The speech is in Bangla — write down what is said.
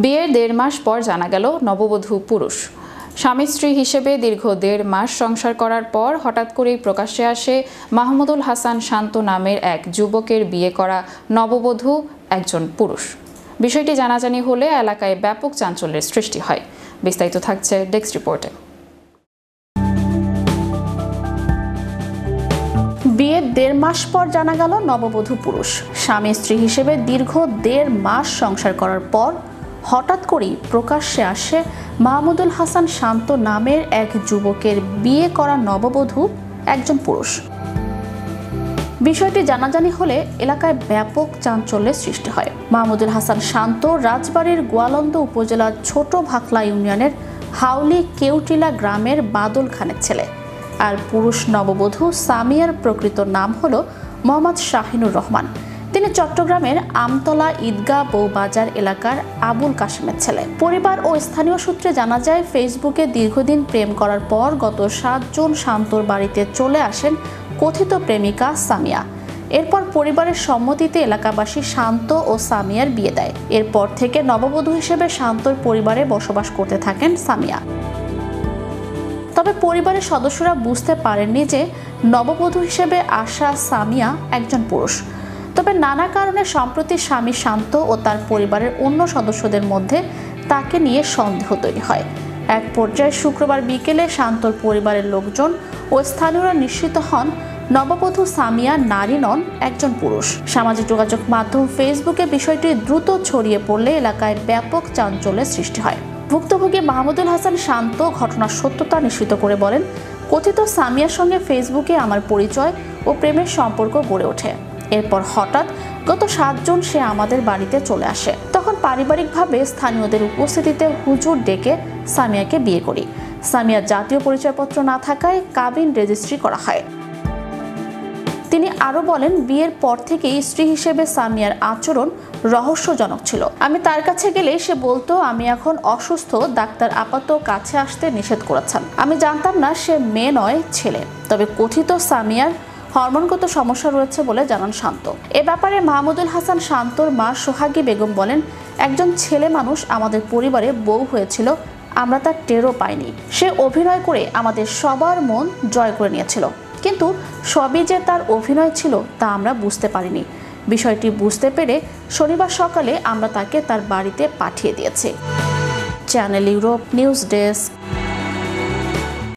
বিয়ের 1.5 মাস পর জানা গেল নববধূ পুরুষ। স্বামী স্ত্রী হিসেবে দীর্ঘ 1.5 মাস সংসার করার পর হঠাৎ করেই প্রকাশ্যে আসে মাহমুদুল হাসান শান্ত নামের এক যুবকের বিয়ে করা নববধূ একজন পুরুষ। বিষয়টি জানাজানি হলে এলাকায় ব্যাপক চাঞ্চল্যের সৃষ্টি হয়। বিস্তারিত থাকছে ডেস্ক রিপোর্টে। বিয়ের 1.5 মাস পর জানা গেল নববধূ পুরুষ। স্বামী স্ত্রী হিসেবে দীর্ঘ 1.5 মাস সংসার করার পর হঠাৎ করেই প্রকাশ্যে আসে মাহমুদুল হাসান শান্ত নামের এক যুবকের বিয়ে করা নববধূ একজন পুরুষ। বিষয়টি জানাজানি হলে এলাকায় ব্যাপক চাঞ্চল্যের সৃষ্টি হয়। মাহমুদুল হাসান শান্ত রাজবাড়ীর গোয়ালন্দ উপজেলার ছোট ভাকলা ইউনিয়নের হাউলি কেউটিলা গ্রামের বাদল খানের ছেলে। আর পুরুষ নববধূ সামিয়ার প্রকৃত নাম হলো মোহাম্মদ শাহিনুর রহমান। তিনি চট্টগ্রামের আমতলা ঈদগাহ বউবাজার এলাকার আবুল কাশেমের ছেলে। পরিবার ও স্থানীয় সূত্রে জানা যায়, ফেসবুকে দীর্ঘদিন প্রেম করার পর গত 7 জুন শান্তর বাড়িতে চলে আসেন কথিত প্রেমিকা সামিয়া। এরপর পরিবারের সম্মতিতে এলাকাবাসী শান্ত ও সামিয়ার বিয়ে দেয়। এরপর থেকে নববধূ হিসেবে শান্তর পরিবারে বসবাস করতে থাকেন সামিয়া। তবে পরিবারের সদস্যরা বুঝতে পারেননি যে নববধূ হিসেবে আসা সামিয়া একজন পুরুষ। তবে নানা কারণে সম্প্রতি স্বামী শান্ত ও তার পরিবারের অন্য সদস্যদের মধ্যে তাকে নিয়ে সন্দেহ তৈরি হয়। এক পর্যায়ে শুক্রবার বিকেলে শান্তর পরিবারের লোকজন ও স্থানীয়রা নিশ্চিত হন নববধূ সামিয়া নারী নন, একজন পুরুষ। সামাজিক যোগাযোগ মাধ্যম ফেসবুকে বিষয়টি দ্রুত ছড়িয়ে পড়লে এলাকায় ব্যাপক চাঞ্চল্যের সৃষ্টি হয়। ভুক্তভোগী মাহমুদুল হাসান শান্ত ঘটনার সত্যতা নিশ্চিত করে বলেন, কথিত সামিয়ার সঙ্গে ফেসবুকে আমার পরিচয় ও প্রেমের সম্পর্ক গড়ে ওঠে। এরপর হঠাৎ গত 7 জুন সে আমাদের বাড়িতে চলে আসে। তখন পারিবারিকভাবে স্থানীয়দের উপস্থিতিতে হুজুর ডেকে সামিয়াকে বিয়ে করি। সামিয়ার জাতীয় পরিচয়পত্র না থাকায় কাবিন রেজিস্ট্রি করা হয়। তিনি আরো বলেন, বিয়ের পর থেকেই স্ত্রী হিসেবে সামিয়ার আচরণ রহস্যজনক ছিল। আমি তার কাছে গেলে সে বলতো আমি এখন অসুস্থ, ডাক্তার আপাতত কাছে আসতে নিষেধ করেছেন। আমি জানতাম না সে মেয়ে নয় ছেলে। তবে কথিত সামিয়ার হরমোনগত সমস্যা রয়েছে বলে জানান শান্ত। এ ব্যাপারে মাহমুদুল হাসান শান্তর মা সোহাগী বেগম বলেন, একজন ছেলে মানুষ আমাদের পরিবারে বউ হয়েছিল, আমরা তার টেরও পাইনি। সে অভিনয় করে আমাদের সবার মন জয় করে নিয়েছিল, কিন্তু সবই যে তার অভিনয় ছিল তা আমরা বুঝতে পারিনি। বিষয়টি বুঝতে পেরে শনিবার সকালে আমরা তাকে তার বাড়িতে পাঠিয়ে দিয়েছি। Channel Europe news desk.